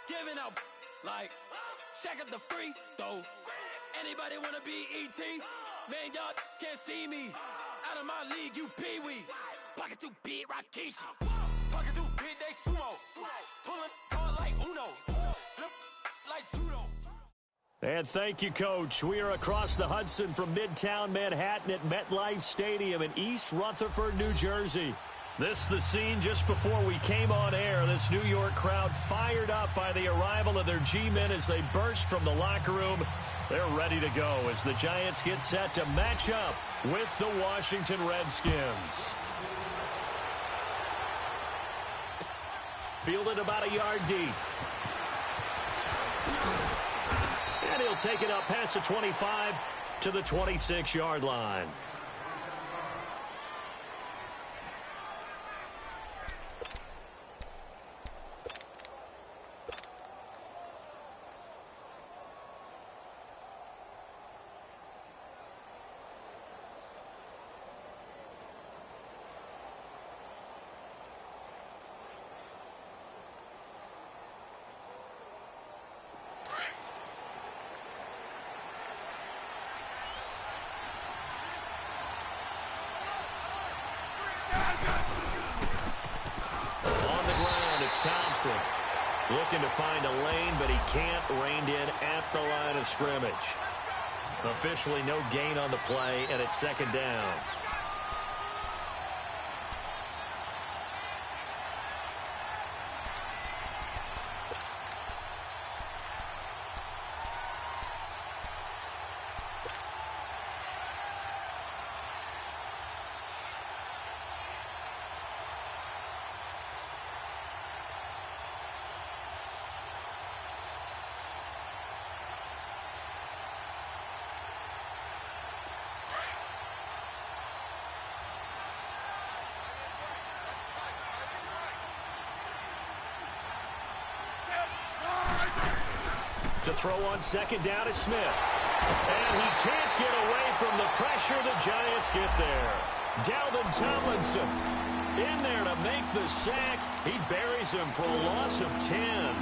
Giving out like Shaq at the free throw. Anybody wanna be ET? Man, y'all can't see me. Out of my league, you pee-wee. Pocket too big, Rakishi. Pocket too big, they sumo. Pulling card like Uno. Flip like judo. And thank you, Coach. We are across the Hudson from Midtown Manhattan at MetLife Stadium in East Rutherford, New Jersey. This is the scene just before we came on air. This New York crowd fired up by the arrival of their G-men as they burst from the locker room. They're ready to go as the Giants get set to match up with the Washington Redskins. Fielded about a yard deep. And he'll take it up past the 25 to the 26-yard line. Thompson looking to find a lane, but he can't. Reined in at the line of scrimmage. Officially no gain on the play, and it's second down. To throw on second down is Smith. And he can't get away from the pressure. The Giants get there. Dalvin Tomlinson in there to make the sack. He buries him for a loss of 10.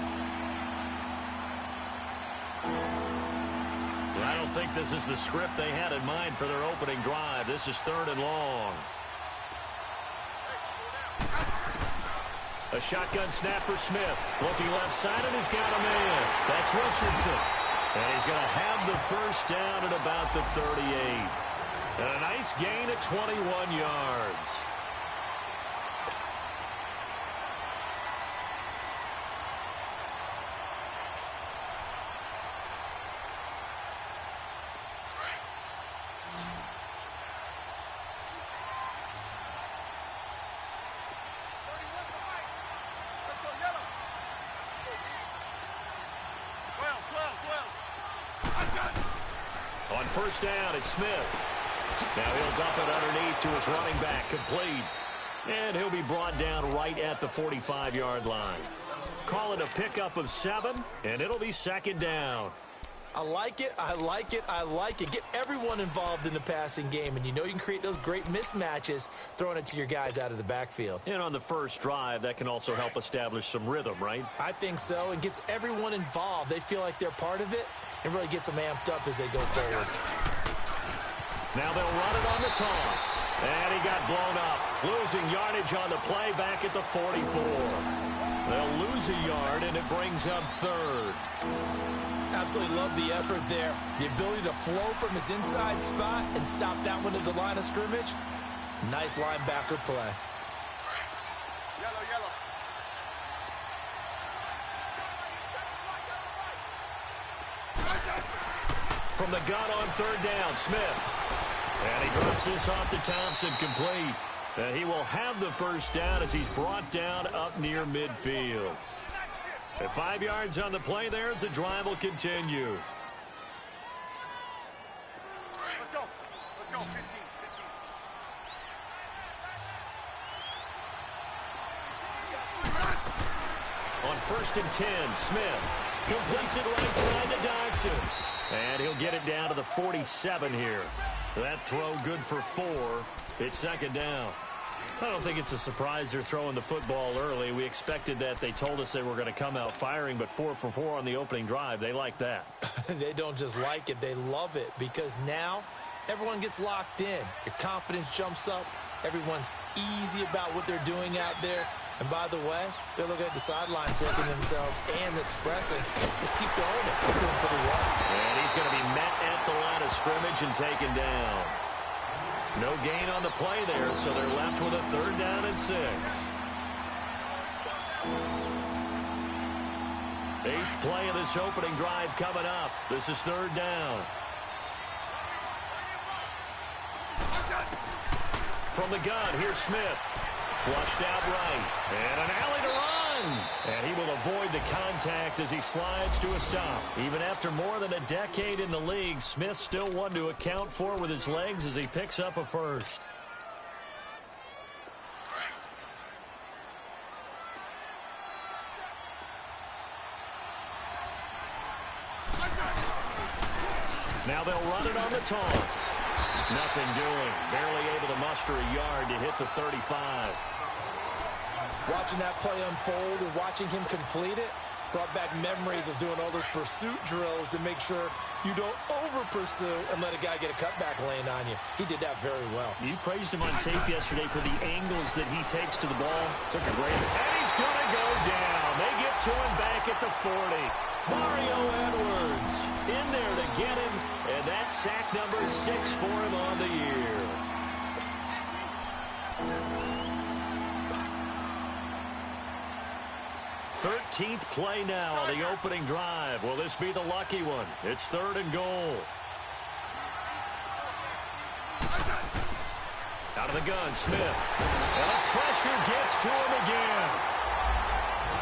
I don't think this is the script they had in mind for their opening drive. This is 3rd and long. A shotgun snap for Smith. Looking left side, and he's got a man. That's Richardson. And he's going to have the first down at about the 38. And a nice gain at 21 yards. On first down, it's Smith. Now he'll dump it underneath to his running back, complete. And he'll be brought down right at the 45-yard line. Call it a pickup of 7, and it'll be second down. I like it, I like it, I like it. Get everyone involved in the passing game, and you know you can create those great mismatches throwing it to your guys out of the backfield. And on the first drive, that can also help establish some rhythm, right? I think so, and gets everyone involved. They feel like they're part of it, and really gets them amped up as they go forward. Now they'll run it on the toss. And he got blown up. Losing yardage on the play back at the 44. They'll lose a yard, and it brings up 3rd. Absolutely love the effort there. The ability to flow from his inside spot and stop that one at the line of scrimmage. Nice linebacker play. Yellow. From the gun on 3rd down, Smith. And he drops this off to Thompson, complete. And he will have the first down as he's brought down up near midfield. At 5 yards on the play there as the drive will continue. Let's go. 15. On 1st and 10, Smith completes it right side to Dodson. And he'll get it down to the 47 here. That throw good for 4. It's second down. I don't think it's a surprise they're throwing the football early. We expected that. They told us they were going to come out firing, but 4 for 4 on the opening drive. They like that. They don't just like it, they love it, because now everyone gets locked in. Your confidence jumps up. Everyone's easy about what they're doing out there. And by the way, they're looking at the sideline, taking themselves and expressing. Just keep throwing it. They're doing pretty well. And he's going to be met at the line of scrimmage and taken down. No gain on the play there, so they're left with a 3rd down and 6. 8th play of this opening drive coming up. This is 3rd down. From the gun, here's Smith. Flushed out right. And an alley to run. And he will avoid the contact as he slides to a stop. Even after more than a decade in the league, Smith still one to account for with his legs as he picks up a first. Now they'll run it on the toss. Nothing doing. Barely able to muster a yard to hit the 35. Watching that play unfold and watching him complete it brought back memories of doing all those pursuit drills to make sure you don't over-pursue and let a guy get a cutback lane on you. He did that very well. You praised him on tape yesterday for the angles that he takes to the ball. Took a great... And he's going to go down. They get to him back at the 40. Mario Edwards in there to get him, and that's sack number 6 for him on the year. Thirteenth play now on the opening drive. Will this be the lucky one? It's 3rd and goal. Out of the gun, Smith. And the pressure gets to him again.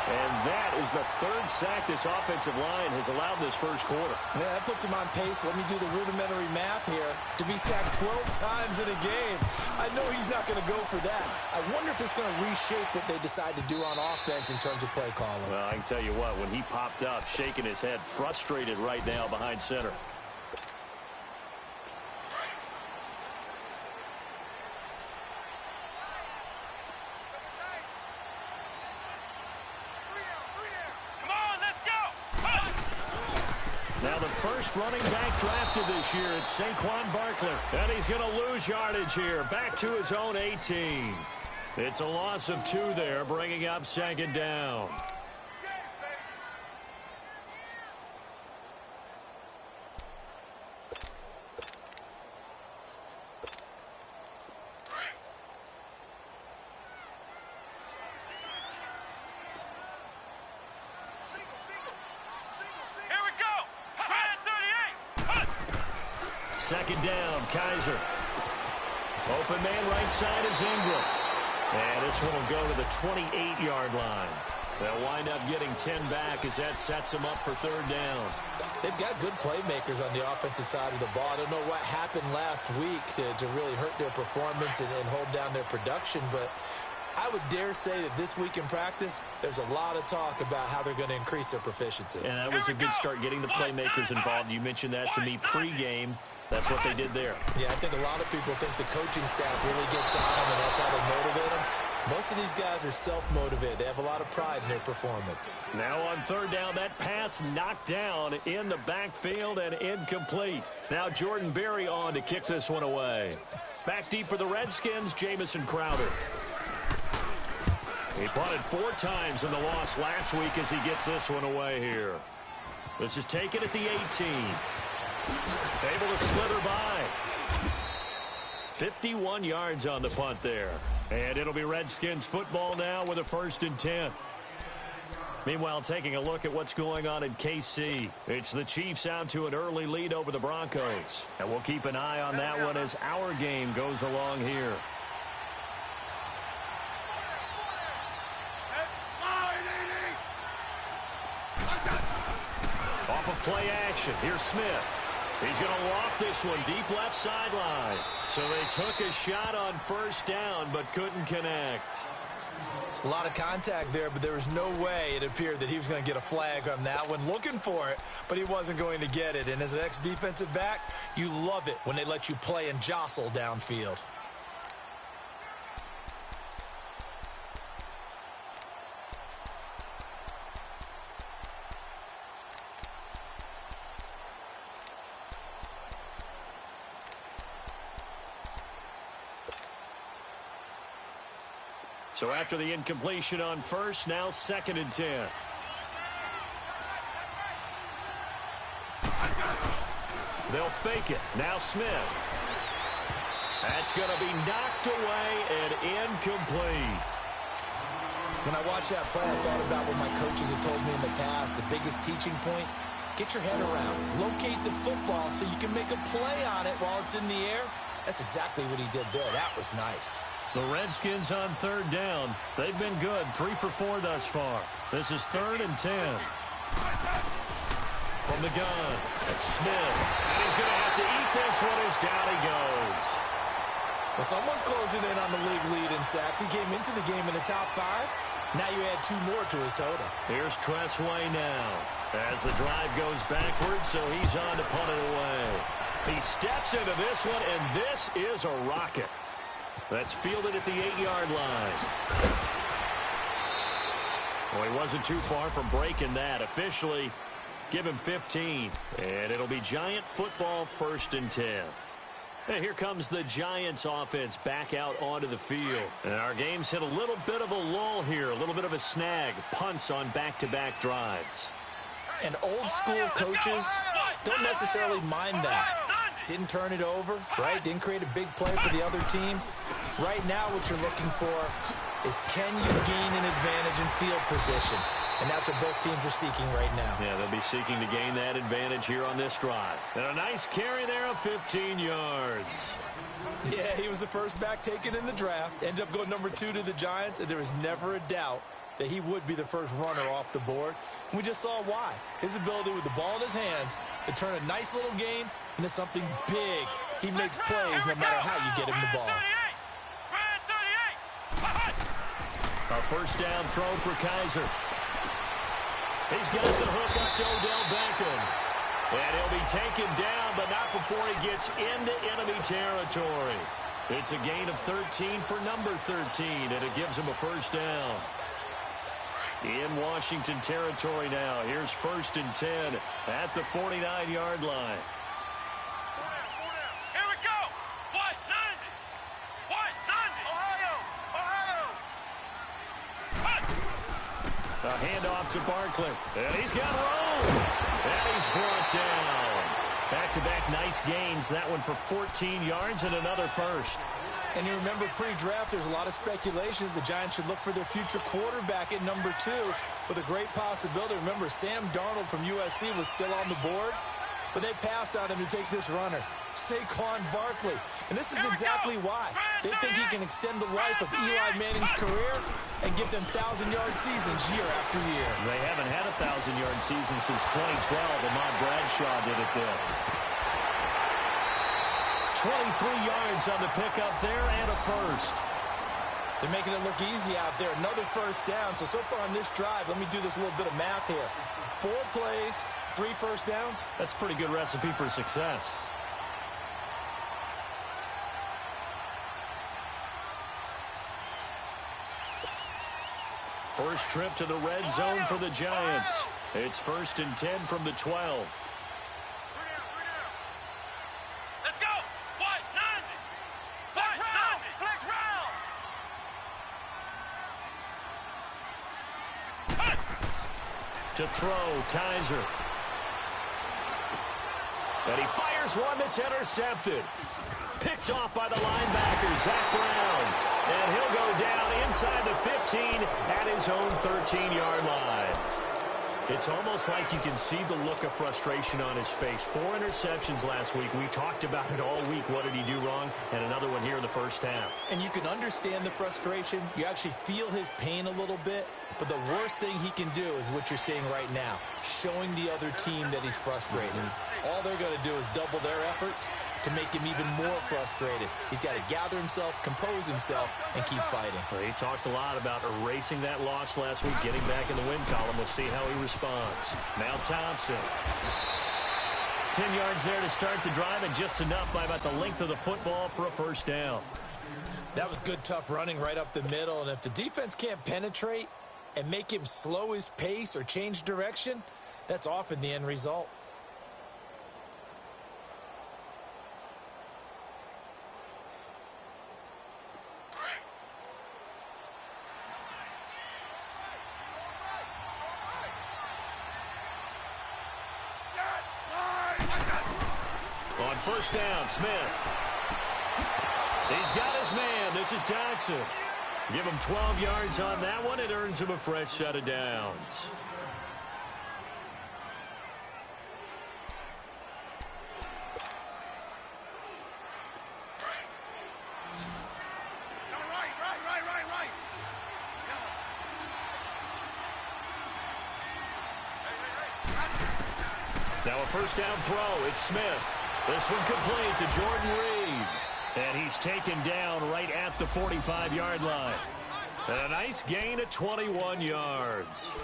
And that is the 3rd sack this offensive line has allowed this first quarter. Yeah, that puts him on pace. Let me do the rudimentary math here. To be sacked 12 times in a game. I know he's not going to go for that. I wonder if it's going to reshape what they decide to do on offense in terms of play calling. Well, I can tell you what, when he popped up, shaking his head, frustrated right now behind center. Now the first running back drafted this year, it's Saquon Barkley. And he's going to lose yardage here, back to his own 18. It's a loss of 2 there, bringing up 2nd down. Second down, Kaiser. Open man right side is Ingram. And this one will go to the 28-yard line. They'll wind up getting 10 back as that sets them up for 3rd down. They've got good playmakers on the offensive side of the ball. I don't know what happened last week to really hurt their performance and hold down their production, but I would dare say that this week in practice, there's a lot of talk about how they're going to increase their proficiency. And that was a good start, getting the playmakers involved. You mentioned that to me pregame. That's what they did there. Yeah, I think a lot of people think the coaching staff really gets on them, and that's how they motivate them. Most of these guys are self-motivated. They have a lot of pride in their performance. Now on 3rd down, that pass knocked down in the backfield and incomplete. Now Jordan Berry on to kick this one away. Back deep for the Redskins, Jamison Crowder. He punted 4 times in the loss last week as he gets this one away here. This is taken at the 18. Able to slither by. 51 yards on the punt there. And it'll be Redskins football now with a 1st and 10. Meanwhile, taking a look at what's going on in KC. It's the Chiefs out to an early lead over the Broncos. And we'll keep an eye on that one as our game goes along here. Off of play action, here's Smith. He's going to loft this one deep left sideline. So they took a shot on 1st down but couldn't connect. A lot of contact there, but there was no way it appeared that he was going to get a flag on that one. Looking for it, but he wasn't going to get it. And as an ex-defensive back, you love it when they let you play and jostle downfield. So after the incompletion on first, now 2nd and 10. They'll fake it. Now Smith. That's going to be knocked away and incomplete. When I watched that play, I thought about what my coaches had told me in the past. The biggest teaching point, get your head around. Locate the football so you can make a play on it while it's in the air. That's exactly what he did there. That was nice. The Redskins on 3rd down. They've been good. 3 for 4 thus far. This is 3rd and 10. From the gun, it's Smith. And he's going to have to eat this one as down he goes. Well, someone's closing in on the league lead in sacks. He came into the game in the top 5. Now you add 2 more to his total. Here's Tressway now as the drive goes backwards, so he's on to punt it away. He steps into this one, and this is a rocket. That's fielded at the 8-yard line. Well, he wasn't too far from breaking that. Officially, give him 15. And it'll be Giant football 1st and 10. And here comes the Giants offense back out onto the field. And our game's hit a little bit of a lull here, a little bit of a snag. Punts on back-to-back drives. And old-school coaches don't necessarily mind that. Didn't turn it over, right? Didn't create a big play for the other team. Right now what you're looking for is, can you gain an advantage in field position? And that's what both teams are seeking right now. Yeah, they'll be seeking to gain that advantage here on this drive. And a nice carry there of 15 yards. Yeah, he was the first back taken in the draft. Ended up going number 2 to the Giants, and there was never a doubt that he would be the first runner off the board. And we just saw why. His ability with the ball in his hands to turn a nice little gain into something big. He makes plays no matter how you get him the ball. A first down throw for Kaiser. He's got the hook up to Odell Beckham. And he'll be taken down, but not before he gets into enemy territory. It's a gain of 13 for number 13, and it gives him a first down. In Washington territory now. Here's 1st and 10 at the 49-yard line. Here we go. What? 90. What? 90. Ohio. A handoff to Barkley. And he's got room. And he's brought down. Back-to-back nice gains. That one for 14 yards and another first. And you remember pre-draft, there's a lot of speculation that the Giants should look for their future quarterback at number 2 with a great possibility. Remember, Sam Darnold from USC was still on the board, but they passed on him to take this runner, Saquon Barkley. And this is exactly why. They think he can extend the life of Eli Manning's career and give them 1,000-yard seasons year after year. They haven't had a 1,000-yard season since 2012. Ahmad Bradshaw did it then. 23 yards on the pickup there and a first. They're making it look easy out there. Another first down. So far on this drive, let me do this little bit of math here. 4 plays, 3 first downs. That's a pretty good recipe for success. First trip to the red zone for the Giants. It's 1st and 10 from the 12. To throw, Kaiser. And he fires one that's intercepted. Picked off by the linebacker, Zach Brown. And he'll go down inside the 15 at his own 13-yard line. It's almost like you can see the look of frustration on his face. 4 interceptions last week. We talked about it all week. What did he do wrong? And another one here in the first half. And you can understand the frustration. You actually feel his pain a little bit. But the worst thing he can do is what you're seeing right now, showing the other team that he's frustrated. All they're going to do is double their efforts to make him even more frustrated. He's got to gather himself, compose himself, and keep fighting. Well, he talked a lot about erasing that loss last week, getting back in the win column. We'll see how he responds. Now Thompson. 10 yards there to start the drive, and just enough by about the length of the football for a first down. That was good, tough running right up the middle, and if the defense can't penetrate and make him slow his pace or change direction, that's often the end result. first down, Smith. He's got his man. This is Jackson. Give him 12 yards on that one. It earns him a fresh set of downs. Right. Now a first down throw. It's Smith. This one complete to Jordan Reed. And he's taken down right at the 45-yard line. And a nice gain of 21 yards.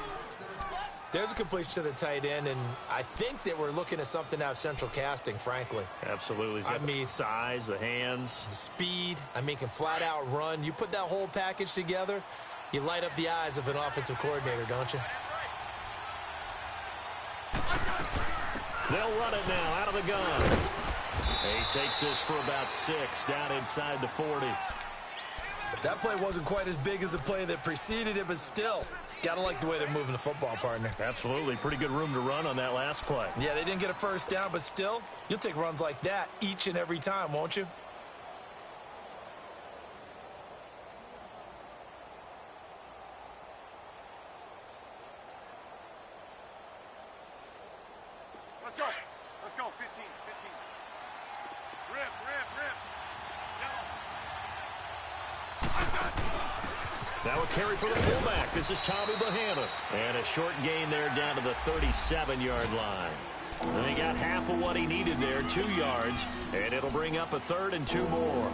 There's a completion to the tight end, and I think that we're looking at something out of central casting, frankly. Absolutely. He's got the size, the hands. The speed. I mean, can flat out run. You put that whole package together, you light up the eyes of an offensive coordinator, don't you? They'll run it now out of the gun. He takes this for about 6 down inside the 40. That play wasn't quite as big as the play that preceded it, but still, got to like the way they're moving the football, partner. Absolutely. Pretty good room to run on that last play. Yeah, they didn't get a first down, but still, you'll take runs like that each and every time, won't you? Let's go, 15. Rip. Now a carry for the fullback. This is Tommy Bahama. And a short gain there down to the 37-yard line. And he got half of what he needed there, 2 yards. And it'll bring up a 3rd and 2 more.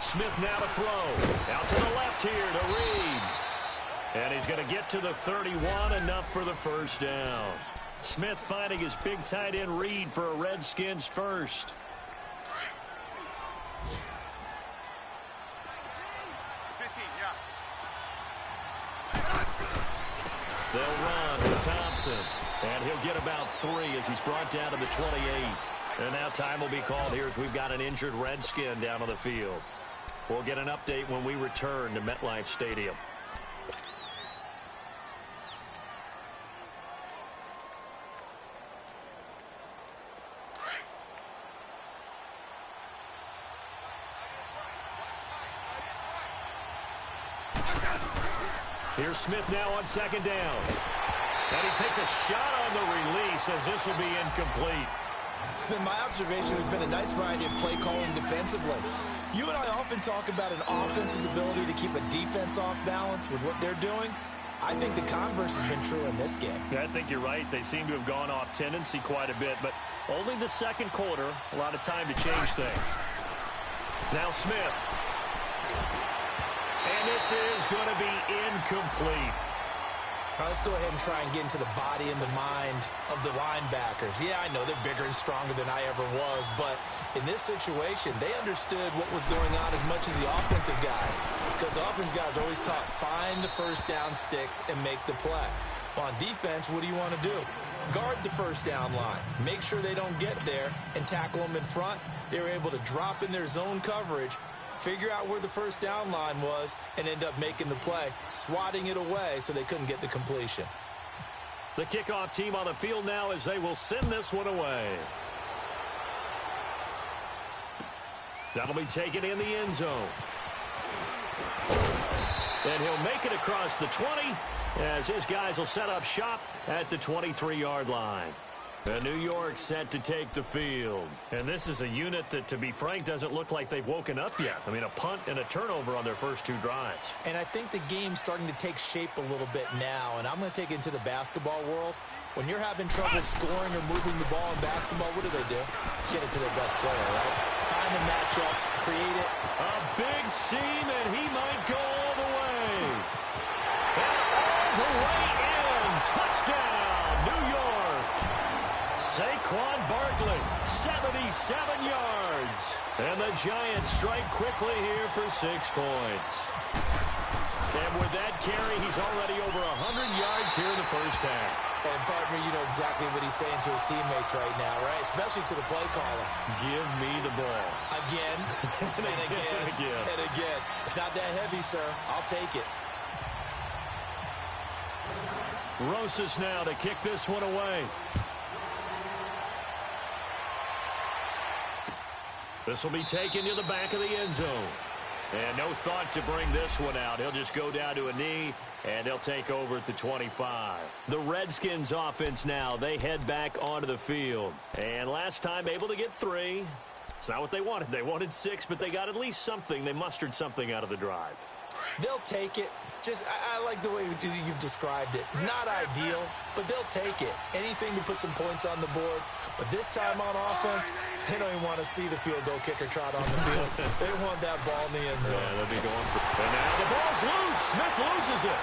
Smith now to throw. Out to the left here to Reed. And he's going to get to the 31, enough for the first down. Smith finding his big tight end Reed for a Redskins first. They'll run with Thompson. And he'll get about 3 as he's brought down to the 28. And now time will be called here as we've got an injured Redskin down on the field. We'll get an update when we return to MetLife Stadium. Here's Smith now on 2nd down. And he takes a shot on the release as this will be incomplete. It's been my observation. There's been a nice variety of play calling defensively. You and I often talk about an offense's ability to keep a defense off balance with what they're doing. I think the converse has been true in this game. Yeah, I think you're right. They seem to have gone off tendency quite a bit, but only the second quarter, a lot of time to change things. Now Smith. And this is going to be incomplete. All right, let's go ahead and try and get into the body and the mind of the linebackers. Yeah, I know they're bigger and stronger than I ever was, but in this situation, they understood what was going on as much as the offensive guys, because the offensive guys are always taught, find the first down sticks and make the play. On defense, what do you want to do? Guard the first down line. Make sure they don't get there and tackle them in front. They were able to drop in their zone coverage, figure out where the first down line was, and end up making the play, swatting it away so they couldn't get the completion. The kickoff team on the field now as they will send this one away. That'll be taken in the end zone. And he'll make it across the 20 as his guys will set up shop at the 23-yard line. And New York set to take the field. And this is a unit that, to be frank, doesn't look like they've woken up yet. I mean, a punt and a turnover on their first 2 drives. And I think the game's starting to take shape a little bit now. And I'm going to take it into the basketball world. When you're having trouble scoring or moving the ball in basketball, what do? Get it to their best player, right? Find a matchup, create it. A big seam, and he might go all the way. And all the way in. Touchdown, New York. Saquon Barkley, 77 yards. And the Giants strike quickly here for 6 points. And with that carry, he's already over 100 yards here in the first half. And, partner, you know exactly what he's saying to his teammates right now, right? Especially to the play caller. Give me the ball. Again, and again, and again. It's not that heavy, sir. I'll take it. Rosas now to kick this one away. This will be taken to the back of the end zone. And no thought to bring this one out. He'll just go down to a knee, and they'll take over at the 25. The Redskins offense now, they head back onto the field. And last time able to get 3. It's not what they wanted. They wanted 6, but they got at least something. They mustered something out of the drive. They'll take it. I like the way you've described it. Not ideal, but they'll take it. Anything to put some points on the board. But this time on offense, they don't even want to see the field goal kicker trot on the field. They want that ball in the end zone. Yeah, they'll be going for it. And now the ball's loose. Smith loses it.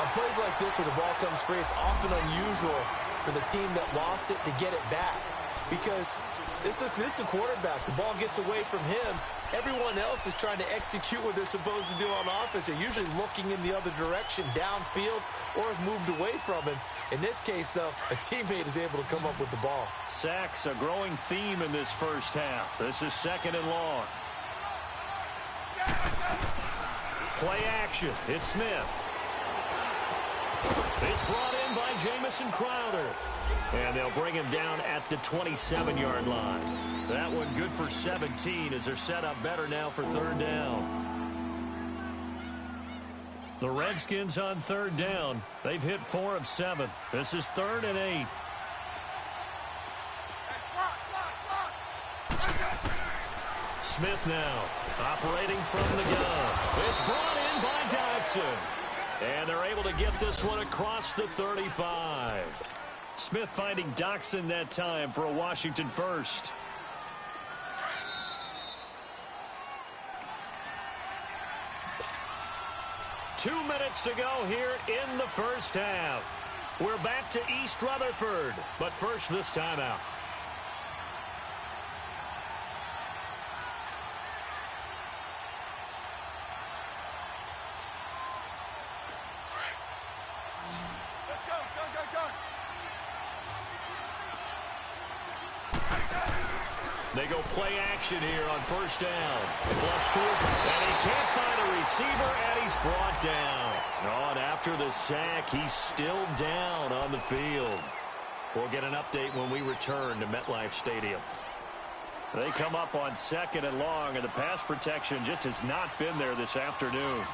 On plays like this where the ball comes free, it's often unusual for the team that lost it to get it back. Because this is the quarterback. The ball gets away from him. Everyone else is trying to execute what they're supposed to do on offense. They're usually looking in the other direction, downfield, or have moved away from him. In this case, though, a teammate is able to come up with the ball. Sacks, a growing theme in this first half. This is 2nd and long. Play action. It's Smith. It's brought in by Jamison Crowder. And they'll bring him down at the 27-yard line. That one good for 17 as they're set up better now for 3rd down. The Redskins on 3rd down. They've hit 4 of 7. This is 3rd and 8. Smith now operating from the gun. It's brought in by Dodson. And they're able to get this one across the 35. Smith finding Dodson that time for a Washington first. Two minutes to go here in the first half. We're back to East Rutherford, but first this timeout. They go play action here on 1st down. Flush to his right, and he can't find a receiver, and he's brought down. And after the sack, he's still down on the field. We'll get an update when we return to MetLife Stadium. They come up on 2nd and long, and the pass protection just has not been there this afternoon.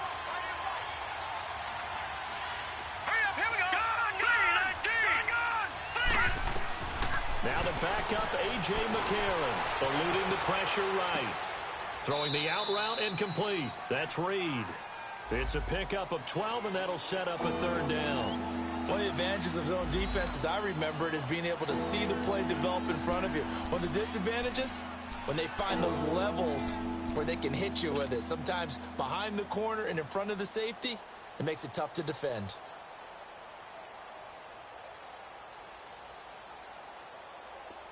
Now the backup, A.J. McCarron, eluding the pressure right. Throwing the out route incomplete. That's Reed. It's a pickup of 12, and that'll set up a 3rd down. One of the advantages of zone defense, as I remember it, is being able to see the play develop in front of you. One of the disadvantages, when they find those levels where they can hit you with it. Sometimes behind the corner and in front of the safety, it makes it tough to defend.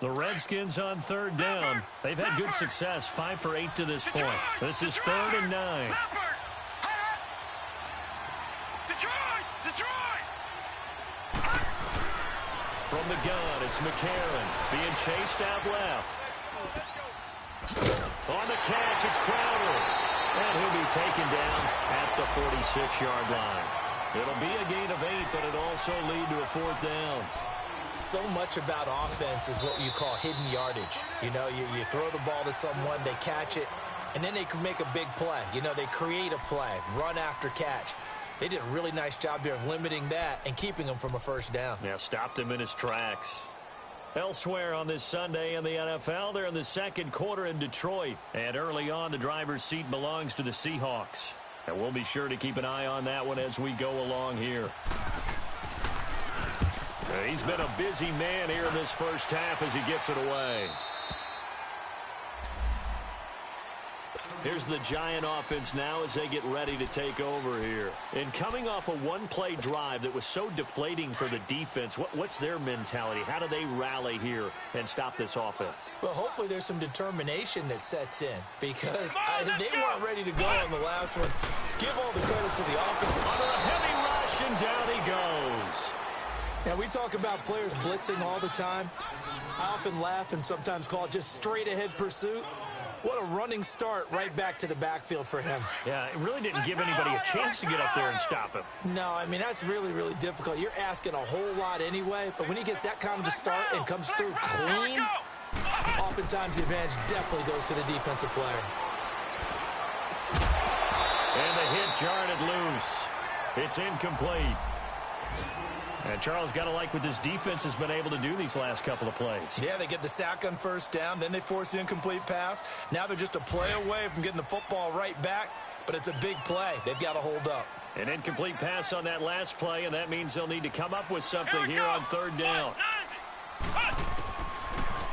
The Redskins on 3rd down. They've had good success, 5 for 8 to this point. This is 3rd and 9. From the gun, it's McCarron being chased out left. On the catch, it's Crowder. And he'll be taken down at the 46-yard line. It'll be a gain of 8, but it'll also lead to a 4th down. So much about offense is what you call hidden yardage. You know, you throw the ball to someone, they catch it, and then they can make a big play. You know, they create a play, run after catch. They did a really nice job there of limiting that and keeping him from a 1st down. Yeah, stopped him in his tracks. Elsewhere on this Sunday in the NFL, they're in the 2nd quarter in Detroit. And early on, the driver's seat belongs to the Seahawks. And we'll be sure to keep an eye on that one as we go along here. He's been a busy man here in this first half as he gets it away. Here's the Giant offense now as they get ready to take over here. And coming off a one-play drive that was so deflating for the defense, what's their mentality? How do they rally here and stop this offense? Well, hopefully there's some determination that sets in because they weren't ready to go on the last one. Give all the credit to the offense. Under a heavy rush, and down he goes. Now, we talk about players blitzing all the time. I often laugh and sometimes call it just straight-ahead pursuit. What a running start right back to the backfield for him. Yeah, it really didn't give anybody a chance to get up there and stop him. No, I mean, that's really, really difficult. You're asking a whole lot anyway, but when he gets that kind of a start and comes through clean, oftentimes the advantage definitely goes to the defensive player. And the hit jarred it loose. It's incomplete. And Charles, got to like what this defense has been able to do these last couple of plays. Yeah, they get the sack on first down, then they force the incomplete pass. Now they're just a play away from getting the football right back, but it's a big play. They've got to hold up. An incomplete pass on that last play, and that means they'll need to come up with something here on third down.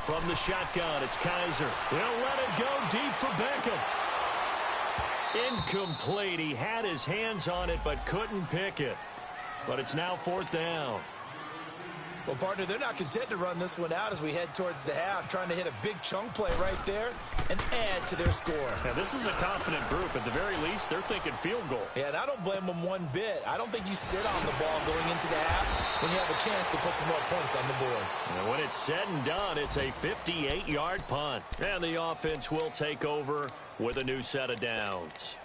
From the shotgun, it's Kaiser. They'll let it go deep for Beckham. Incomplete. He had his hands on it, but couldn't pick it. But it's now fourth down. Well, partner, they're not content to run this one out as we head towards the half, trying to hit a big chunk play right there and add to their score. Now, this is a confident group. At the very least, they're thinking field goal. Yeah, and I don't blame them one bit. I don't think you sit on the ball going into the half when you have a chance to put some more points on the board. And when it's said and done, it's a 58-yard punt. And the offense will take over with a new set of downs.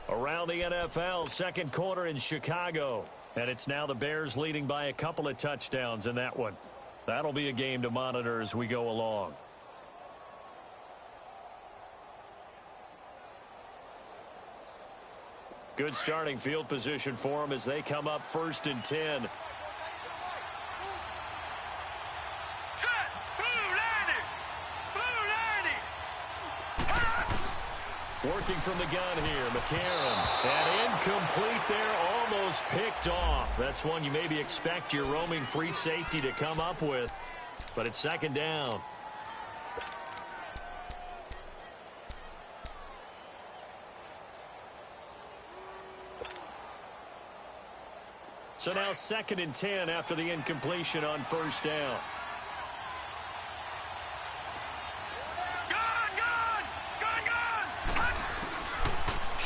Around the NFL, second quarter in Chicago. And it's now the Bears leading by a couple of touchdowns in that one. That'll be a game to monitor as we go along. Good starting field position for them as they come up 1st and 10. Working from the gun here, McCarron. And incomplete there, almost picked off. That's one you maybe expect your roaming free safety to come up with. But it's second down. So now 2nd and 10 after the incompletion on first down.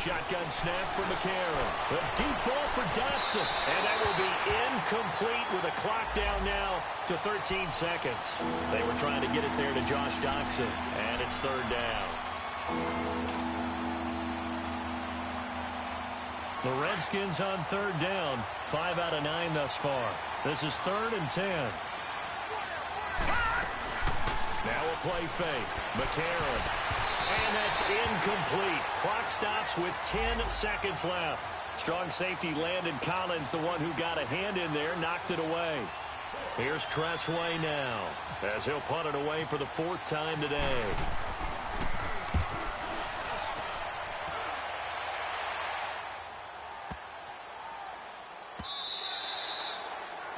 Shotgun snap for McCarron. A deep ball for Dotson. And that will be incomplete with a clock down now to 13 seconds. They were trying to get it there to Josh Dotson. And it's third down. The Redskins on third down. 5 out of 9 thus far. This is 3rd and 10. Now a play fake. McCarron. And that's incomplete. Clock stops with 10 seconds left. Strong safety Landon Collins, the one who got a hand in there, knocked it away. Here's Tressway now as he'll punt it away for the 4th time today.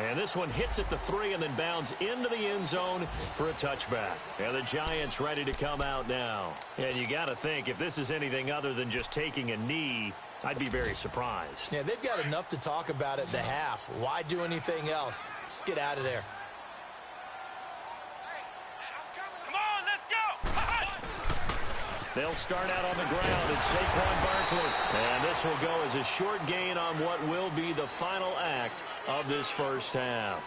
And this one hits at the 3 and then bounds into the end zone for a touchback. And the Giants ready to come out now. And you got to think, if this is anything other than just taking a knee, I'd be very surprised. Yeah, they've got enough to talk about at the half. Why do anything else? Just get out of there. Come on, let's go! They'll start out on the ground. It's Saquon Barkley. And this will go as a short gain on what will be the final act of this first half.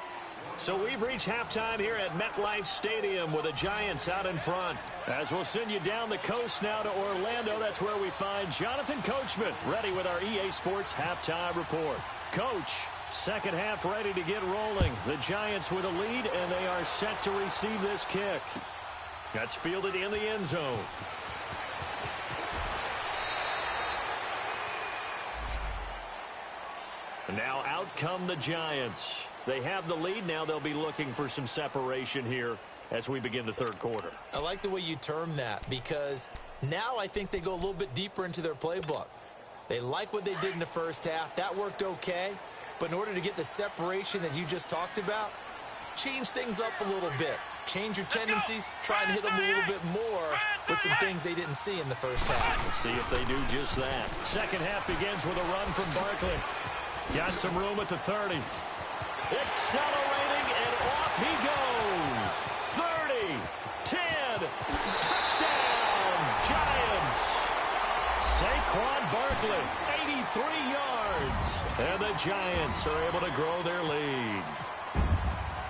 So we've reached halftime here at MetLife Stadium with the Giants out in front. As we'll send you down the coast now to Orlando, that's where we find Jonathan Coachman ready with our EA Sports halftime report. Coach, second half ready to get rolling. The Giants with a lead, and they are set to receive this kick. That's fielded in the end zone. Now out come the Giants. They have the lead. Now they'll be looking for some separation here as we begin the third quarter. I like the way you term that because now I think they go a little bit deeper into their playbook. They like what they did in the first half. That worked okay. But in order to get the separation that you just talked about, change things up a little bit. change your tendencies, try and hit them a little bit more with some things they didn't see in the first half. Let's see if they do just that. Second half begins with a run from Barkley. Got some room at the 30. Accelerating, and off he goes. 30, 10, touchdown, Giants. Saquon Barkley, 83 yards. And the Giants are able to grow their lead.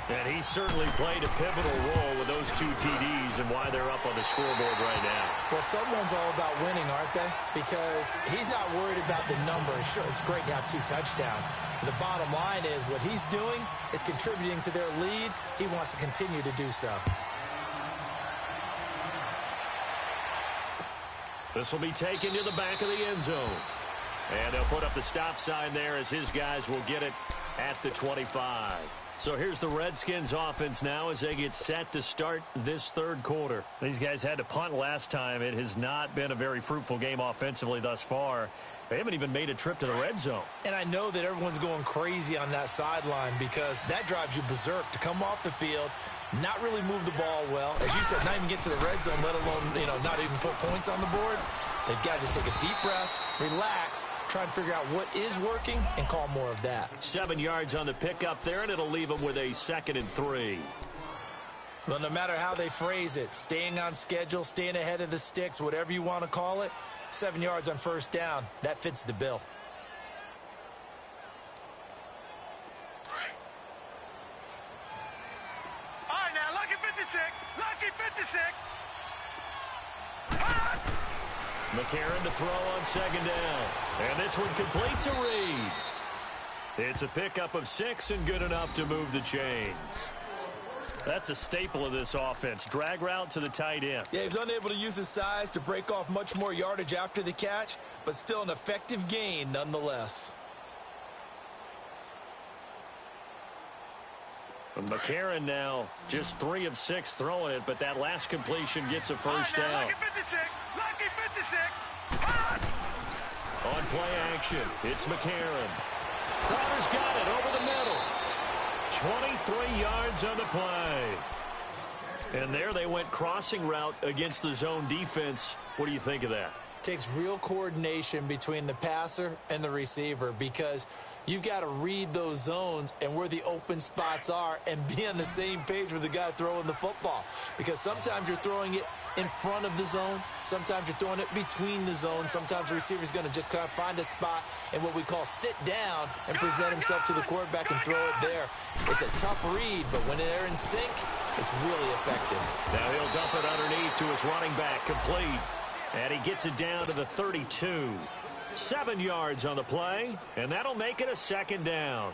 And he certainly played a pivotal role with those 2 TDs and why they're up on the scoreboard right now. Well, someone's all about winning, aren't they? Because he's not worried about the number. Sure, it's great to have 2 touchdowns. But the bottom line is what he's doing is contributing to their lead. He wants to continue to do so. This will be taken to the back of the end zone. And they'll put up the stop sign there as his guys will get it at the 25. So here's the Redskins offense now as they get set to start this third quarter. These guys had to punt last time. It has not been a very fruitful game offensively thus far. They haven't even made a trip to the red zone. And I know that everyone's going crazy on that sideline because that drives you berserk to come off the field, not really move the ball well. As you said, not even get to the red zone, let alone, not even put points on the board. They've got to just take a deep breath, relax, try and figure out what is working and call more of that. 7 yards on the pickup there, and it'll leave them with a 2nd and 3. Well, no matter how they phrase it, staying on schedule, staying ahead of the sticks, whatever you want to call it, 7 yards on first down, that fits the bill. All right, now, lucky 56. Lucky 56. McCarron to throw on 2nd down. And this one complete to Reed. It's a pickup of 6 and good enough to move the chains. That's a staple of this offense. Drag route to the tight end. Yeah, he was unable to use his size to break off much more yardage after the catch, but still an effective gain nonetheless. And McCarron now just 3 of 6 throwing it, but that last completion gets a first down. Lucky 56. Lucky 56. On play action, it's McCarron. Crowder's got it over the middle. 23 yards on the play. And there they went crossing route against the zone defense. What do you think of that? Takes real coordination between the passer and the receiver because you've got to read those zones and where the open spots are and be on the same page with the guy throwing the football. Because sometimes you're throwing it in front of the zone. Sometimes you're throwing it between the zones. Sometimes the receiver's going to just kind of find a spot and what we call sit down and present himself to the quarterback and throw it there. It's a tough read, but when they're in sync, it's really effective. Now he'll dump it underneath to his running back, complete. And he gets it down to the 32. 7 yards on the play, and that'll make it a 2nd down.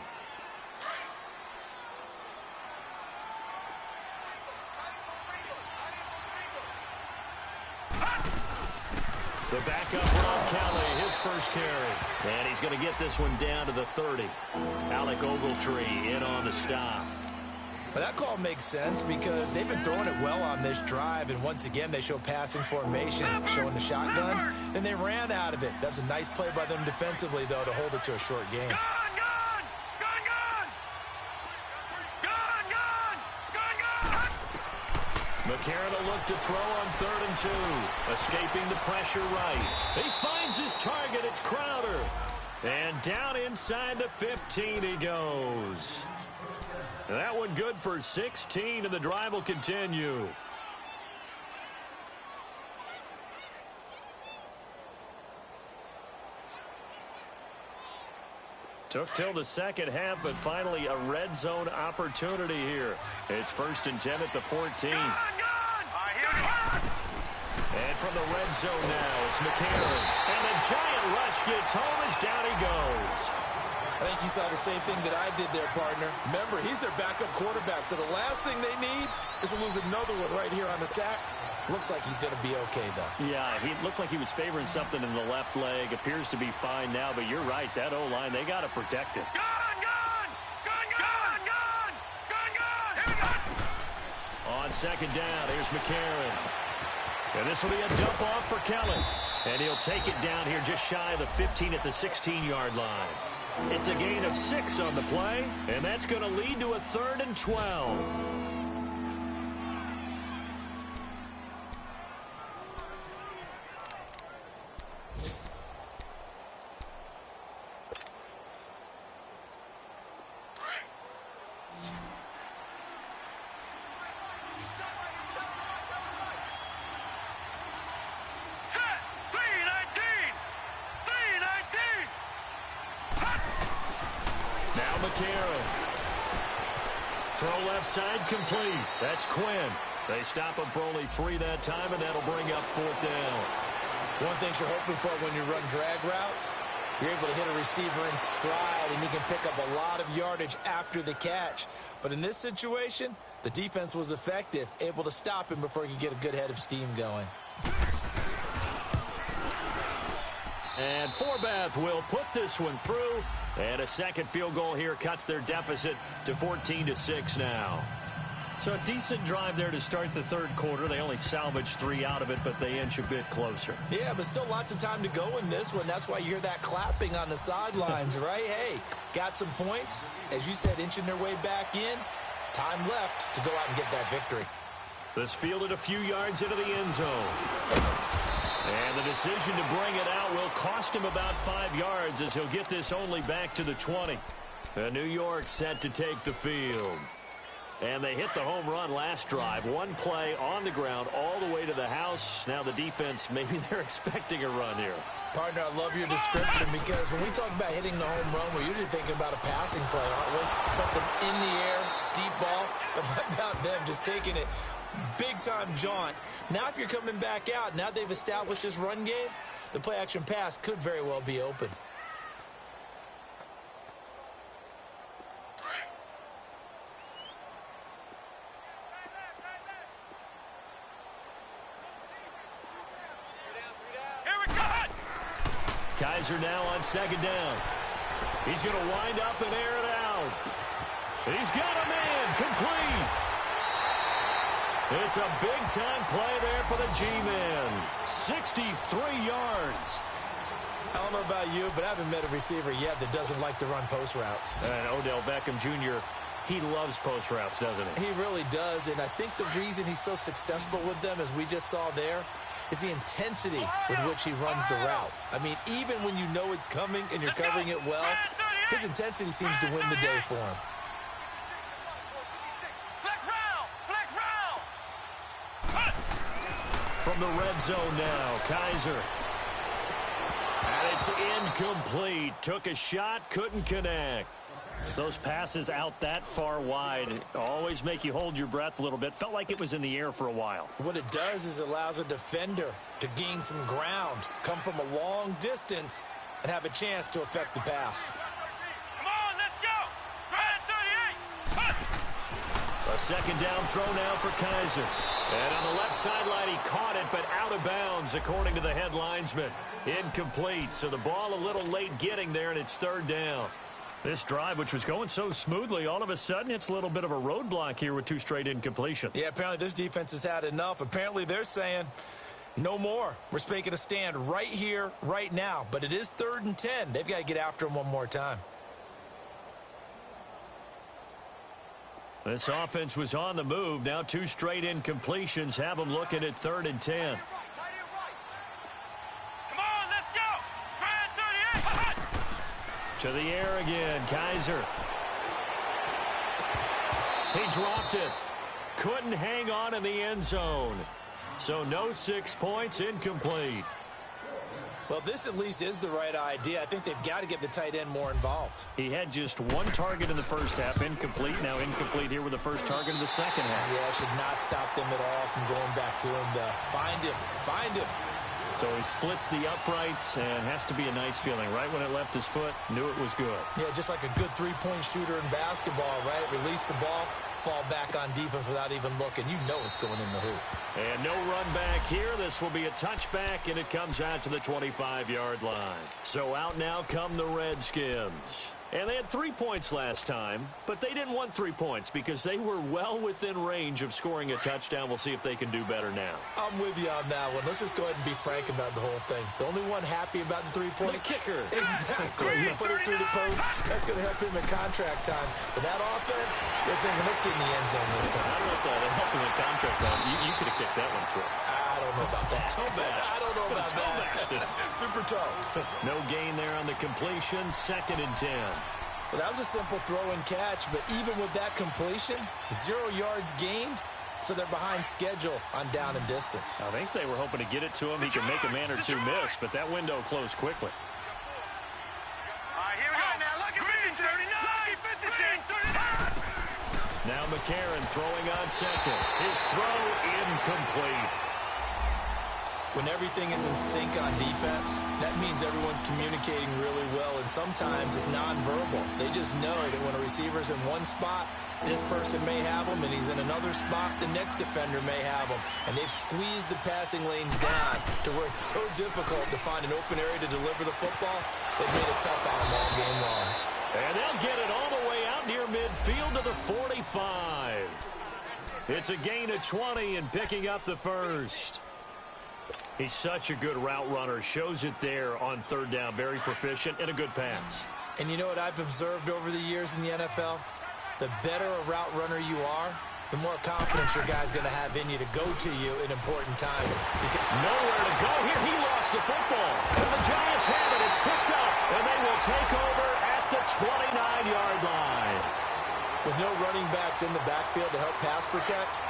The backup Rob Kelly, his first carry. And he's going to get this one down to the 30. Alec Ogletree in on the stop. Well, that call makes sense because they've been throwing it well on this drive, and once again they show passing formation, showing the shotgun. Then they ran out of it. That's a nice play by them defensively, though, to hold it to a short game. McCarron will look to throw on 3rd and 2. Escaping the pressure right. He finds his target. It's Crowder. And down inside the 15 he goes. That one good for 16, and the drive will continue. Took till the second half, but finally a red zone opportunity here. It's 1st and 10 at the 14. And from the red zone now, it's McCarron. And the giant rush gets home as down he goes. I think you saw the same thing that I did there, partner. Remember, he's their backup quarterback, so the last thing they need is to lose another one right here on the sack. Looks like he's going to be okay, though. Yeah, he looked like he was favoring something in the left leg. Appears to be fine now, but you're right. That O-line, they got to protect it. On 2nd down, here's McCarron. And this will be a dump off for Kelly. And he'll take it down here just shy of the 15 at the 16-yard line. It's a gain of 6 on the play, and that's going to lead to a 3rd and 12. Now McCarron. Throw left side complete. That's Quinn. They stop him for only 3 that time, and that'll bring up 4th down. One thing you're hoping for when you run drag routes, you're able to hit a receiver in stride, and he can pick up a lot of yardage after the catch. But in this situation, the defense was effective, able to stop him before he could get a good head of steam going. And Forbath will put this one through. And a second field goal here cuts their deficit to 14-6 now. So a decent drive there to start the third quarter. They only salvaged 3 out of it, but they inch a bit closer. Yeah, but still lots of time to go in this one. That's why you hear that clapping on the sidelines, right? Hey, got some points. As you said, inching their way back in. Time left to go out and get that victory. This fielded a few yards into the end zone. And the decision to bring it out will cost him about 5 yards as he'll get this only back to the 20. And New York set to take the field. And they hit the home run last drive. One play on the ground all the way to the house. Now the defense, maybe they're expecting a run here. Partner, I love your description because when we talk about hitting the home run, we're usually thinking about a passing play, aren't we? Something in the air, deep ball. But what about them just taking it big-time jaunt? Now if you're coming back out, now they've established this run game, the play-action pass could very well be open. Kaiser now on 2nd down. He's going to wind up and air it out. He's got a man complete. It's a big-time play there for the G-Man. 63 yards. I don't know about you, but I haven't met a receiver yet that doesn't like to run post routes. And Odell Beckham Jr., he loves post routes, doesn't he? He really does, and I think the reason he's so successful with them, as we just saw there, is the intensity with which he runs the route. I mean, even when you know it's coming and you're covering it well, his intensity seems to win the day for him. From the red zone now, Kaiser. And it's incomplete. Took a shot, couldn't connect. Those passes out that far wide always make you hold your breath a little bit. Felt like it was in the air for a while. What it does is it allows a defender to gain some ground, come from a long distance, and have a chance to affect the pass. Come on, let's go. 38. A 2nd down throw now for Kaiser. And on the left sideline, he caught it, but out of bounds, according to the head linesman. Incomplete, so the ball a little late getting there, and it's 3rd down. This drive, which was going so smoothly, all of a sudden it's a little bit of a roadblock here with 2 straight incompletions. Yeah, apparently this defense has had enough. Apparently they're saying, no more. We're making a stand right here, right now. But it is 3rd and 10. They've got to get after him one more time. This offense was on the move. Now 2 straight incompletions have them looking at 3rd and 10. To the air again, Kaiser. He dropped it. Couldn't hang on in the end zone. So no 6 points, incomplete. Well, this at least is the right idea. I think they've got to get the tight end more involved. He had just 1 target in the first half, incomplete. Now incomplete here with the first target of the second half. Yeah, should not stop them at all from going back to him to find him. So he splits the uprights and has to be a nice feeling. Right when it left his foot, knew it was good. Yeah, just like a good 3-point shooter in basketball, right? Release the ball, fall back on defense without even looking. You know it's going in the hoop. And no run back here. This will be a touchback, and it comes out to the 25-yard line. So out now come the Redskins. And they had 3 points last time, but they didn't want 3 points because they were well within range of scoring a touchdown. We'll see if they can do better now. I'm with you on that one. Let's just go ahead and be frank about the whole thing. The only one happy about the 3-point. The kicker. Exactly. You put it through the post. That's going to help him in contract time. But that offense, they're thinking, let's get in the end zone this time. I don't know if that helped him in contract time. You could have kicked that one through. I don't know about that. Toe bash. I don't know about that. Super toe. No gain there on the completion. 2nd and 10. Well, that was a simple throw and catch, but even with that completion, 0 yards gained, so they're behind schedule on down and distance. I think they were hoping to get it to him. He could make a man or 2 miss, but that window closed quickly. All right, here we go. Now, look at 39. McCarron throwing on second. His throw incomplete. When everything is in sync on defense, that means everyone's communicating really well, and sometimes it's nonverbal. They just know that when a receiver's in one spot, this person may have him, and he's in another spot, the next defender may have him. And they've squeezed the passing lanes down to where it's so difficult to find an open area to deliver the football. They've made it tough on them all game long. And they'll get it all the way out near midfield to the 45. It's a gain of 20 and picking up the first. He's such a good route runner. Shows it there on third down. Very proficient and a good pass. And you know what I've observed over the years in the NFL? The better a route runner you are, the more confidence your guy's going to have in you to go to you in important times. Nowhere to go here. He lost the football. And the Giants have it. It's picked up. And they will take over at the 29-yard line. With no running backs in the backfield to help pass protect,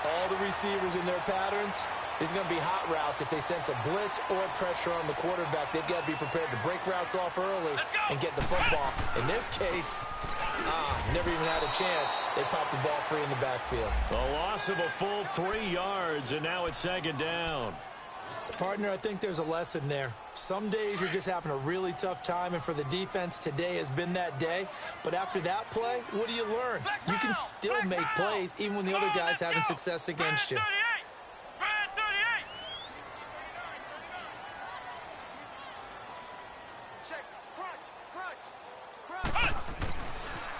all the receivers in their patterns, these are going to be hot routes. If they sense a blitz or pressure on the quarterback, they've got to be prepared to break routes off early and get the football. In this case, never even had a chance. They popped the ball free in the backfield. A loss of a full 3 yards, and now it's second down. Partner, I think there's a lesson there. Some days you're just having a really tough time, and for the defense, today has been that day. But after that play, what do you learn? You can still make plays even when the other guy's having success against you.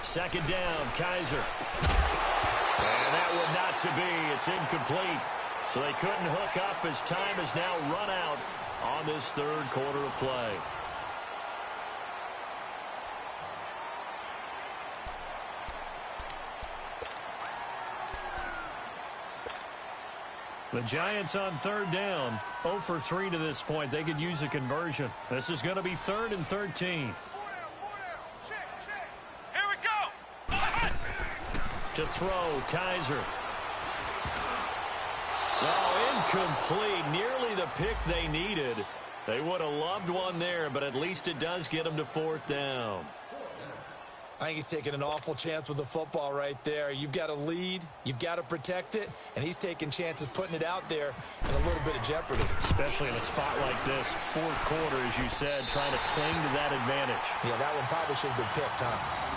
Second down, Kaiser. And that one not to be. It's incomplete. So they couldn't hook up as time has now run out on this third quarter of play. The Giants on third down, 0 for 3 to this point. They could use a conversion. This is going to be 3rd and 13. To throw, Kaiser. Oh, incomplete. Nearly the pick they needed. They would have loved one there, but at least it does get them to 4th down. I think he's taking an awful chance with the football right there. You've got to lead, you've got to protect it, and he's taking chances putting it out there in a little bit of jeopardy. Especially in a spot like this, 4th quarter, as you said, trying to cling to that advantage. Yeah, that one probably should have been picked, huh?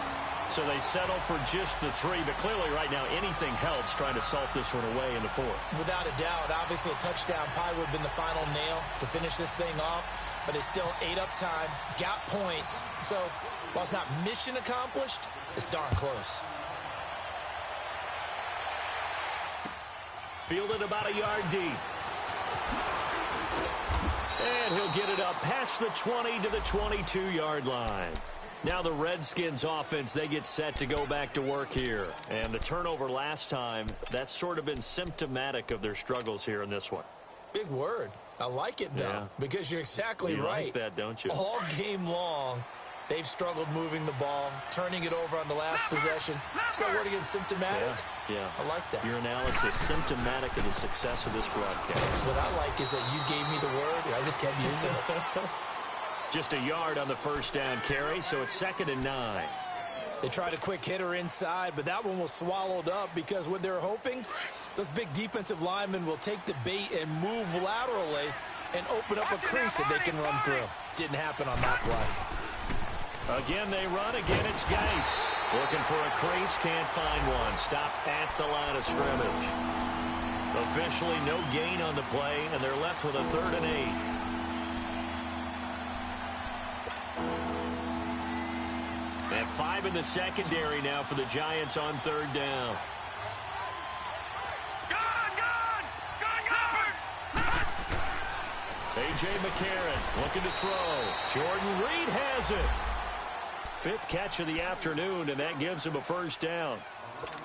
So they settle for just the 3, but clearly right now anything helps trying to salt this one away in the 4th. Without a doubt, obviously a touchdown probably would have been the final nail to finish this thing off, but it's still ate up time, got points. So while it's not mission accomplished, it's darn close. Fielded about a yard deep. And he'll get it up past the 20 to the 22-yard line. Now the Redskins offense, they get set to go back to work here. And the turnover last time, that's sort of been symptomatic of their struggles here in this one. Big word. I like it, though, because you're exactly right. You like that, don't you? All game long, they've struggled moving the ball, turning it over on the last possession. So what again, symptomatic? Yeah. I like that. Your analysis, symptomatic of the success of this broadcast. What I like is that you gave me the word, and I just kept using it. Just a yard on the first down carry, so it's 2nd and 9. They tried a quick hitter inside, but that one was swallowed up because what they're hoping, those big defensive linemen will take the bait and move laterally and open up a crease that they can run through. Didn't happen on that play. Again, they run. Again, it's Geis. Looking for a crease, can't find one. Stopped at the line of scrimmage. Officially no gain on the play, and they're left with a 3rd and 8. They have 5 in the secondary now for the Giants on third down. A.J. McCarron looking to throw. Jordan Reed has it. 5th catch of the afternoon, and that gives him a first down.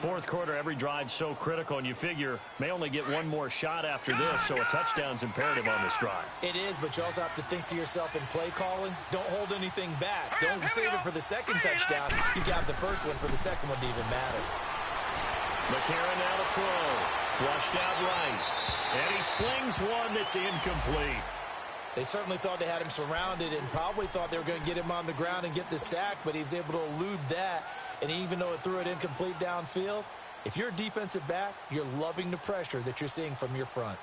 4th quarter, every drive so critical, and you figure may only get one more shot after this, so a touchdown's imperative on this drive. It is, but you also have to think to yourself in play calling, don't hold anything back. Don't save it for the second touchdown. You got the first one for the second one to even matter. McCarron now to throw. Flushed out right. And he slings one that's incomplete. They certainly thought they had him surrounded and probably thought they were going to get him on the ground and get the sack, but he was able to elude that. And even though it threw it incomplete downfield, If you're a defensive back, you're loving the pressure that you're seeing from your front.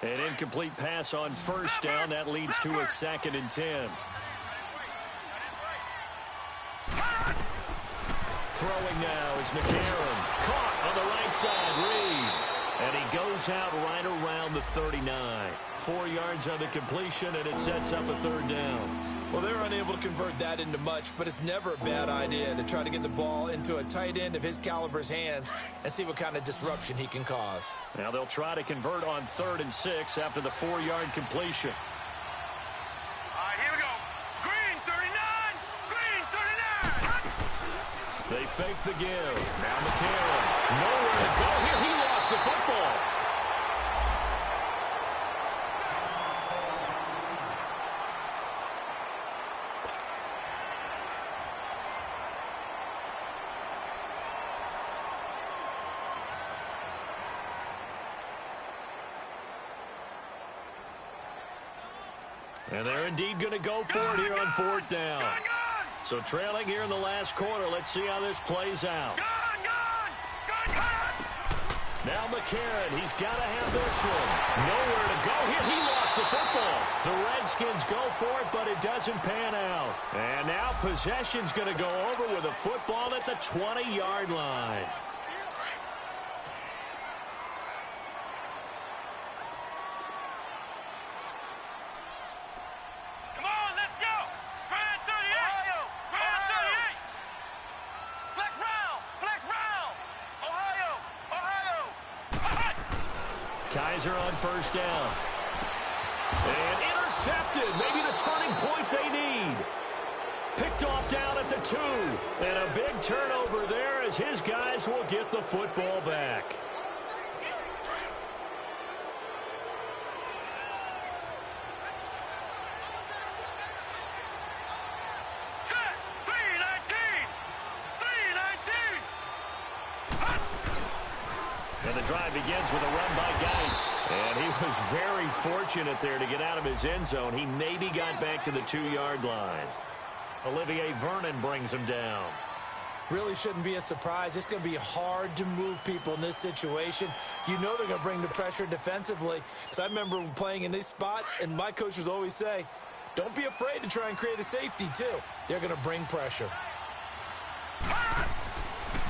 An incomplete pass on first down. That leads to a 2nd and 10. Throwing now is McCarron. Caught on the right side, Reed. And he goes out right around the 39. 4 yards on the completion, and it sets up a 3rd down. Well, they're unable to convert that into much, but it's never a bad idea to try to get the ball into a tight end of his caliber's hands and see what kind of disruption he can cause. Now they'll try to convert on 3rd and 6 after the 4-yard completion. All right, here we go. Green 39. Green 39. They fake the give. Now McCarron. Nowhere to go here. He lost the football. And they're indeed going to go for it here on 4th down. So trailing here in the last quarter. Let's see how this plays out. Now McCarron, he's got to have this one. Nowhere to go here. He lost the football. The Redskins go for it, but it doesn't pan out. And now possession's going to go over with a football at the 20-yard line. Kaiser on first down. And intercepted. Maybe the turning point they need. Picked off down at the 2. And a big turnover there as his guys will get the football back. And the drive begins with a run by Geis. And he was very fortunate there to get out of his end zone. He maybe got back to the 2-yard line. Olivier Vernon brings him down. Really shouldn't be a surprise. It's going to be hard to move people in this situation. You know they're going to bring the pressure defensively. So I remember playing in these spots, and my coaches always say, don't be afraid to try and create a safety, too. They're going to bring pressure.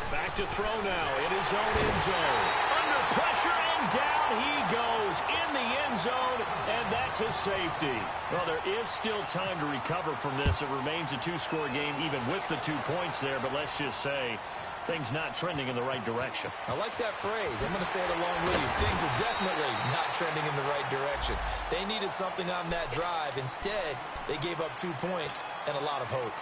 Back to throw now in his own end zone. Under pressure, and down he goes in the end zone, and that's his safety. Well, there is still time to recover from this. It remains a 2-score game even with the 2 points there, but let's just say things not trending in the right direction. I like that phrase. I'm going to say it along with you. Things are definitely not trending in the right direction. They needed something on that drive. Instead, they gave up 2 points and a lot of hope.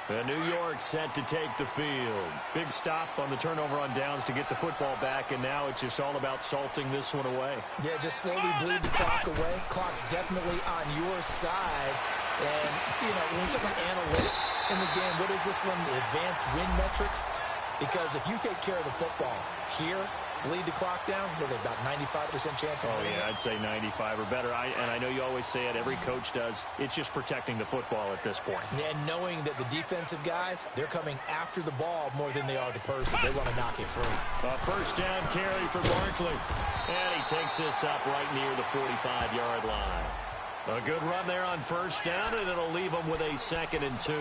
And New York set to take the field. Big stop on the turnover on downs to get the football back, and now it's just all about salting this one away. Yeah, just slowly bleed the clock away. Clock's definitely on your side. And, you know, when we talk about analytics in the game, what is this one? The advanced win metrics? Because if you take care of the football here, bleed the clock down, what are they, about 95% chance of winning? Yeah, I'd say 95 or better. And I know you always say it, every coach does. It's just protecting the football at this point. And knowing that the defensive guys, they're coming after the ball more than they are the person. They want to knock it free. A first down carry for Barkley. And he takes this up right near the 45-yard line. A good run there on first down, and it'll leave them with a 2nd and 2.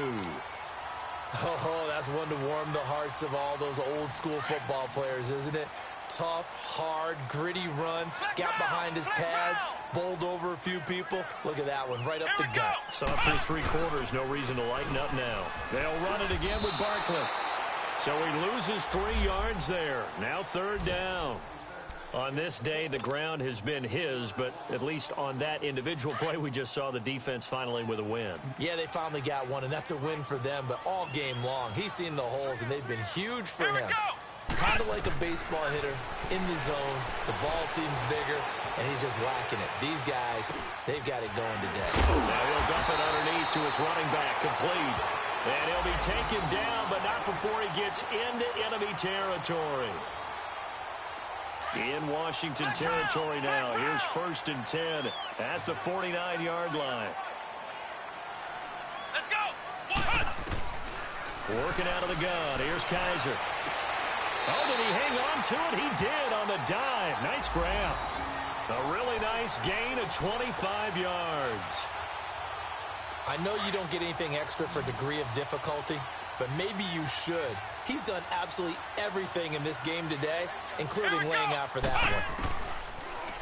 Oh, that's one to warm the hearts of all those old-school football players, isn't it? Tough, hard, gritty run, got behind his pads, bowled over a few people. Look at that one, right up the gut. Saw through 3 quarters, no reason to lighten up now. They'll run it again with Barkley. So he loses 3 yards there. Now 3rd down. On this day, the ground has been his, but at least on that individual play, we just saw the defense finally with a win. Yeah, they finally got one, and that's a win for them, but all game long, he's seen the holes, and they've been huge for him. Kind of like a baseball hitter in the zone. The ball seems bigger, and he's just whacking it. These guys, they've got it going today. Now he'll dump it underneath to his running back, complete. And he'll be taken down, but not before he gets into enemy territory. In Washington territory now. Here's 1st and 10 at the 49-yard line. Let's go. Working out of the gun. Here's Kaiser. Oh, did he hang on to it? He did on the dive. Nice grab. A really nice gain of 25 yards. I know you don't get anything extra for degree of difficulty, but maybe you should. He's done absolutely everything in this game today, including laying out for that one.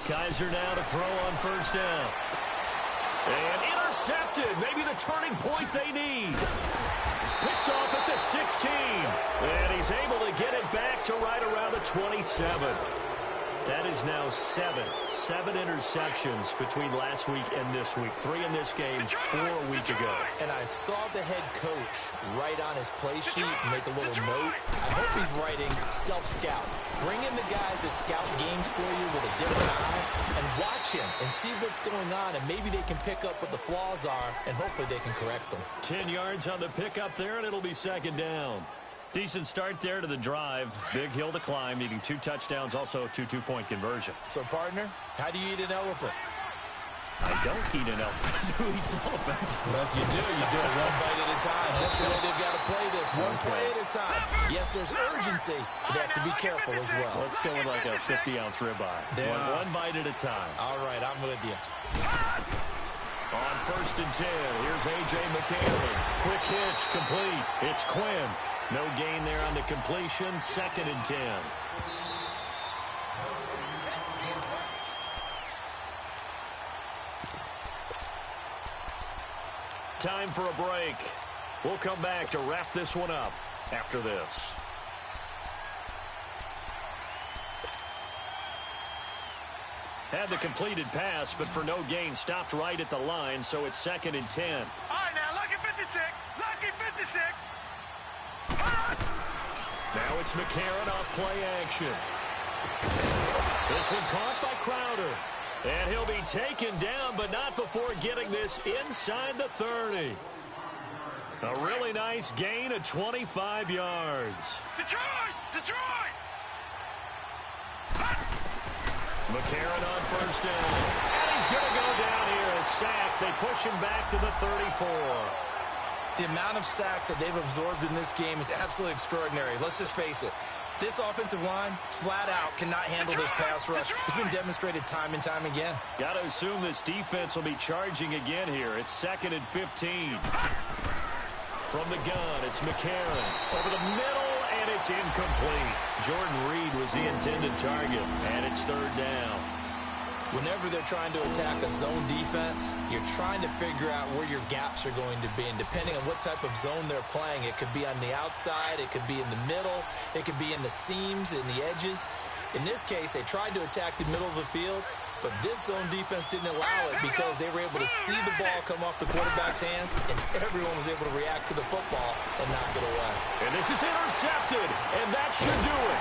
Kaiser now to throw on first down. And intercepted. Maybe the turning point they need. Picked off at the 16. And he's able to get it back to right around the 27. That is now seven interceptions between last week and this week. 3 in this game, 4 a week ago. And I saw the head coach write on his play sheet, make a little note. I hope he's writing self-scout. Bring in the guys that scout games for you with a different eye and watch him and see what's going on, and maybe they can pick up what the flaws are, and hopefully they can correct them. 10 yards on the pickup there, and it'll be second down. Decent start there to the drive. Big hill to climb, needing 2 touchdowns, also a 2-2-point conversion. So, partner, how do you eat an elephant? I don't eat an elephant. Who eats elephant? Well, if you do it one bite at a time. That's the way they've got to play this, one play at a time. Yes, there's urgency, but they have to be careful as well. Let's go with like a 50-ounce ribeye. One bite at a time. All right, I'm with you. On first and 10, here's A.J. McCarron. Quick hitch, complete. It's Quinn. No gain there on the completion. Second and 10. Time for a break. We'll come back to wrap this one up after this. Had the completed pass, but for no gain, stopped right at the line, so it's second and 10. All right, now, lucky 56. Lucky 56. Now it's McCarron off play action. This one caught by Crowder. And he'll be taken down, but not before getting this inside the 30. A really nice gain of 25 yards. Detroit! Detroit! McCarron on first down. And he's going to go down here. A sack. They push him back to the 34. The amount of sacks that they've absorbed in this game is absolutely extraordinary. Let's just face it. This offensive line, flat out, cannot handle this pass rush. It's been demonstrated time and time again. Got to assume this defense will be charging again here. It's second and 15. From the gun, it's McCarron. Over the middle, and it's incomplete. Jordan Reed was the intended target, and it's third down. Whenever they're trying to attack a zone defense, you're trying to figure out where your gaps are going to be. And depending on what type of zone they're playing, it could be on the outside, it could be in the middle, it could be in the seams, in the edges. In this case, they tried to attack the middle of the field, but this zone defense didn't allow it because they were able to see the ball come off the quarterback's hands, and everyone was able to react to the football and knock it away. And this is intercepted, and that should do it.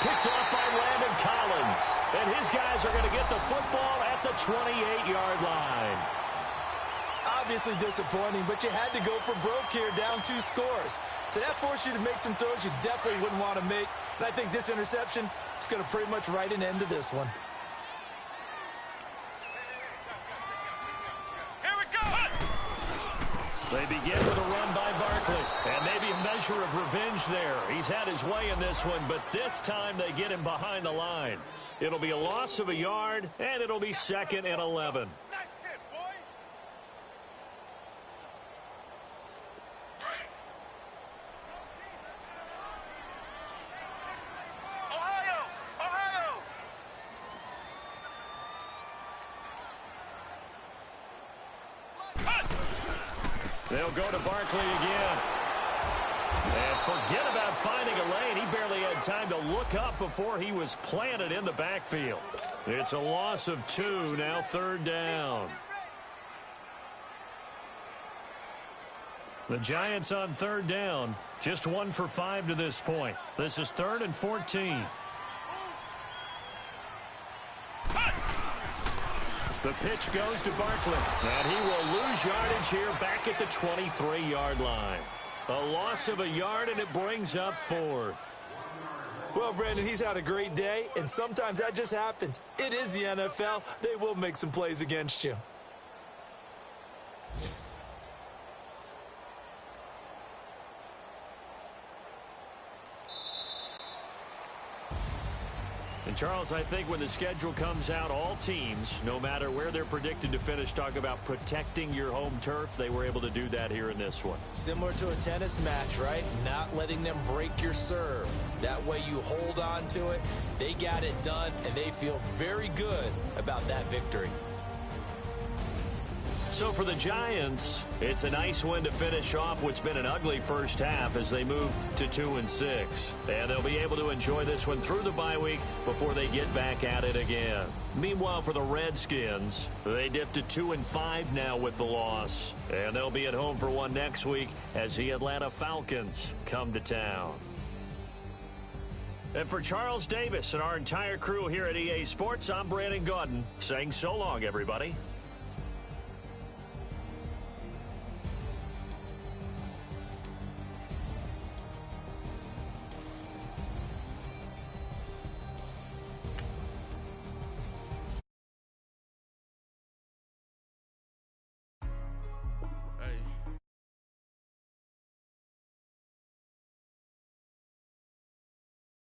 Picked off by Landon Collins. And his guys are going to get the football at the 28-yard line. Obviously disappointing, but you had to go for broke here, down 2 scores. So that forced you to make some throws you definitely wouldn't want to make. And I think this interception is going to pretty much write an end to this one. Here we go! They begin with a run by Barkley. And maybe a measure of revenge there. He's had his way in this one, but this time they get him behind the line. It'll be a loss of a yard, and it'll be second and 11. Nice hit, boy! Ohio! Ohio! They'll go to Barkley again. And forget about finding a lane. He barely had time to look up before he was planted in the backfield. It's a loss of 2, now third down. The Giants on third down, just 1 for 5 to this point. This is third and 14. The pitch goes to Barkley, and he will lose yardage here back at the 23-yard line. A loss of a yard, and it brings up 4th. Well, Brandon, he's had a great day, and sometimes that just happens. It is the NFL. They will make some plays against you. And, Charles, I think when the schedule comes out, all teams, no matter where they're predicted to finish, talk about protecting your home turf. They were able to do that here in this one. Similar to a tennis match, right? Not letting them break your serve. That way you hold on to it. They got it done, and they feel very good about that victory. So for the Giants, it's a nice win to finish off what's been an ugly first half as they move to 2-6. And they'll be able to enjoy this one through the bye week before they get back at it again. Meanwhile, for the Redskins, they dipped to 2-5 now with the loss. And they'll be at home for one next week as the Atlanta Falcons come to town. And for Charles Davis and our entire crew here at EA Sports, I'm Brandon Gaudin saying so long, everybody.